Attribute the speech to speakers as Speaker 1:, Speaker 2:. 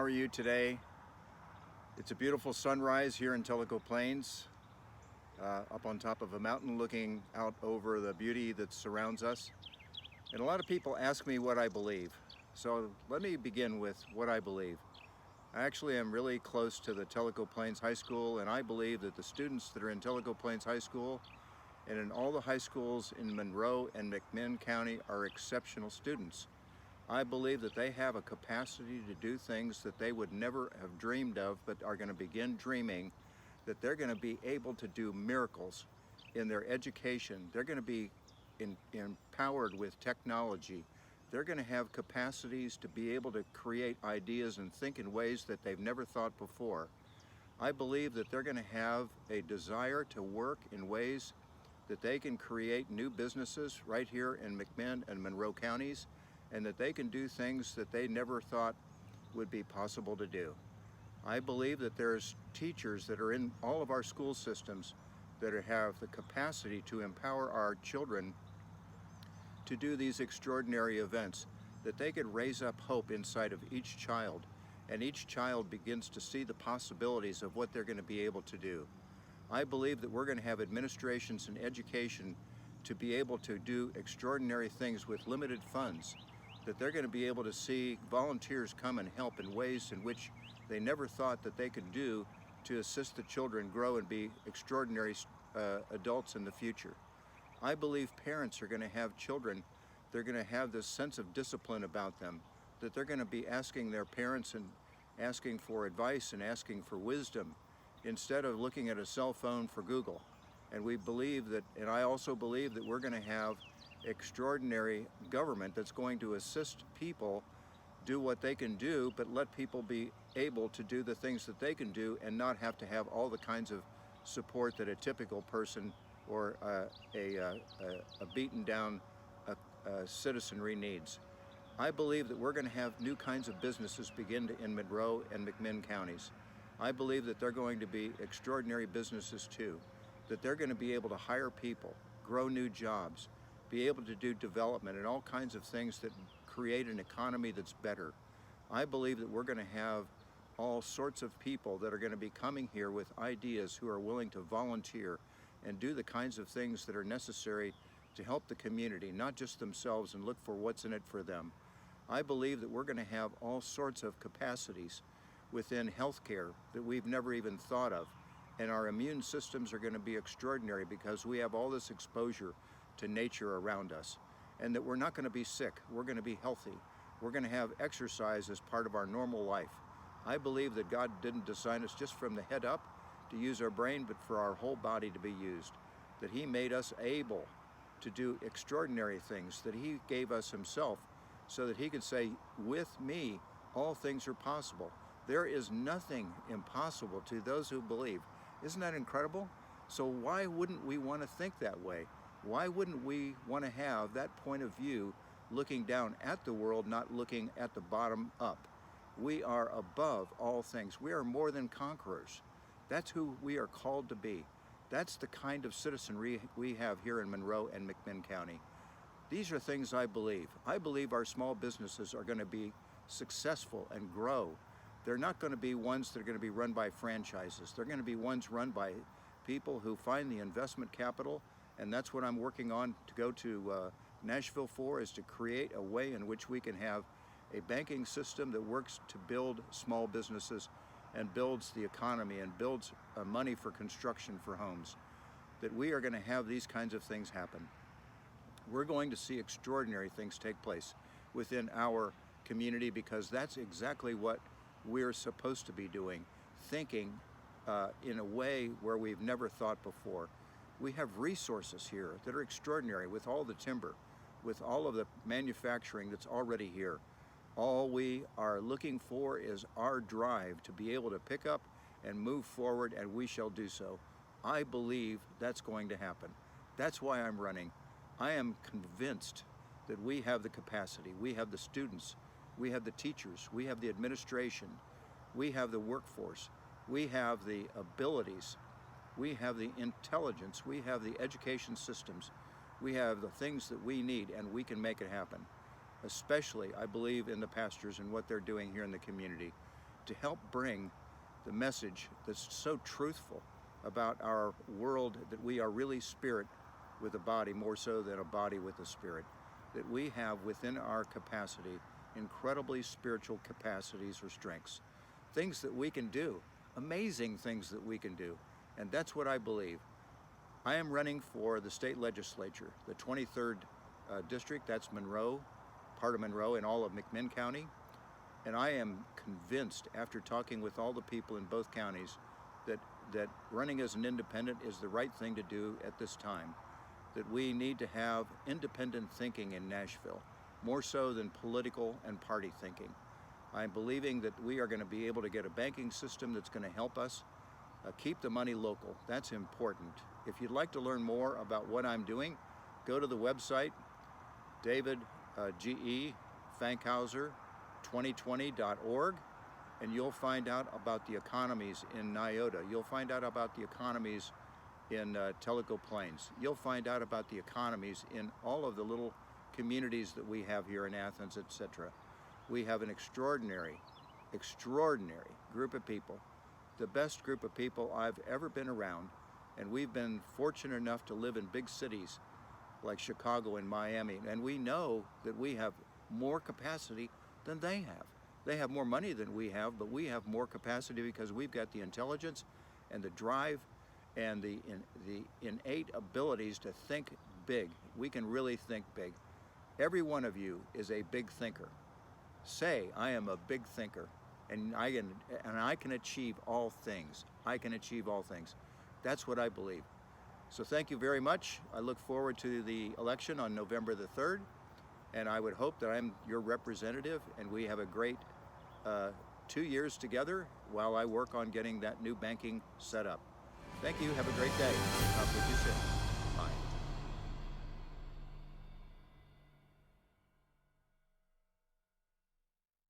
Speaker 1: How are you today? It's a beautiful sunrise here in Tellico Plains, up on top of a mountain looking out over the beauty that surrounds us. And a lot of people ask me what I believe. So let me begin with what I believe. I actually am really close to the Tellico Plains High School, and I believe that the students that are in Tellico Plains High School and in all the high schools in Monroe and McMinn County are exceptional students. I believe that they have a capacity to do things that they would never have dreamed of, but are going to begin dreaming, that they're going to be able to do miracles in their education. They're going to be empowered with technology. They're going to have capacities to be able to create ideas and think in ways that they've never thought before. I believe that they're going to have a desire to work in ways that they can create new businesses right here in McMinn and Monroe counties, and that they can do things that they never thought would be possible to do. I believe that there's teachers that are in all of our school systems that have the capacity to empower our children to do these extraordinary events, that they could raise up hope inside of each child, and each child begins to see the possibilities of what they're going to be able to do. I believe that we're going to have administrations and education to be able to do extraordinary things with limited funds, that they're going to be able to see volunteers come and help in ways in which they never thought that they could do to assist the children grow and be extraordinary adults in the future. I believe parents are going to have children, they're going to have this sense of discipline about them, that they're going to be asking their parents and asking for advice and asking for wisdom instead of looking at a cell phone for Google. And we believe that, and I also believe that we're going to have extraordinary government that's going to assist people do what they can do, but let people be able to do the things that they can do and not have to have all the kinds of support that a typical person or a beaten down citizenry needs. I believe that we're going to have new kinds of businesses begin in Monroe and McMinn counties. I believe that they're going to be extraordinary businesses too, that they're going to be able to hire people, grow new jobs, be able to do development and all kinds of things that create an economy that's better. I believe that we're going to have all sorts of people that are going to be coming here with ideas, who are willing to volunteer and do the kinds of things that are necessary to help the community, not just themselves, and look for what's in it for them. I believe that we're going to have all sorts of capacities within healthcare that we've never even thought of. And our immune systems are going to be extraordinary because we have all this exposure to nature around us, and that we're not going to be sick, we're going to be healthy. We're going to have exercise as part of our normal life. I believe that God didn't design us just from the head up to use our brain, but for our whole body to be used. That He made us able to do extraordinary things, that He gave us Himself so that He could say, with me, all things are possible. There is nothing impossible to those who believe. Isn't that incredible? So why wouldn't we want to think that way? Why wouldn't we want to have that point of view, looking down at the world, not looking at the bottom up? We are above all things. We are more than conquerors. That's who we are called to be. That's the kind of citizenry we have here in Monroe and McMinn County. These are things I believe. I believe our small businesses are going to be successful and grow. They're not going to be ones that are going to be run by franchises. They're going to be ones run by people who find the investment capital, and that's what I'm working on to go to Nashville for, is to create a way in which we can have a banking system that works to build small businesses and builds the economy and builds money for construction for homes. That we are going to have these kinds of things happen. We're going to see extraordinary things take place within our community, because that's exactly what we're supposed to be doing, thinking in a way where we've never thought before. We have resources here that are extraordinary, with all the timber, with all of the manufacturing that's already here. All we are looking for is our drive to be able to pick up and move forward, and we shall do so. I believe that's going to happen. That's why I'm running. I am convinced that we have the capacity, we have the students, we have the teachers, we have the administration, we have the workforce, we have the abilities, we have the intelligence, we have the education systems, we have the things that we need, and we can make it happen. Especially, I believe in the pastors and what they're doing here in the community. to help bring the message that's so truthful about our world, that we are really spirit with a body more so than a body with a spirit, that we have within our capacity incredibly spiritual capacities or strengths, things that we can do, amazing things that we can do. And that's what I believe. I am running for the state legislature, the 23rd district, that's Monroe, part of Monroe and all of McMinn County. And I am convinced, after talking with all the people in both counties, that running as an independent is the right thing to do at this time. That we need to have independent thinking in Nashville, more so than political and party thinking. I'm believing that we are going to be able to get a banking system that's going to help us keep the money local. That's important. If you'd like to learn more about what I'm doing, go to the website, David G.E. Fankhauser 2020.org, and you'll find out about the economies in Nyota. You'll find out about the economies in Tellico Plains. You'll find out about the economies in all of the little communities that we have here in Athens, etc. We have an extraordinary group of people, the best group of people I've ever been around, and we've been fortunate enough to live in big cities like Chicago and Miami, and we know that we have more capacity than they have. They have more money than we have, but we have more capacity because we've got the intelligence and the drive and the innate abilities to think big. We can really think big. Every one of you is a big thinker. Say, I am a big thinker, and I can achieve all things. I can achieve all things. That's what I believe. So thank you very much. I look forward to the election on November the 3rd, and I would hope that I'm your representative, and we have a great 2 years together while I work on getting that new banking set up. Thank you. Have a great day. I'll talk with you soon.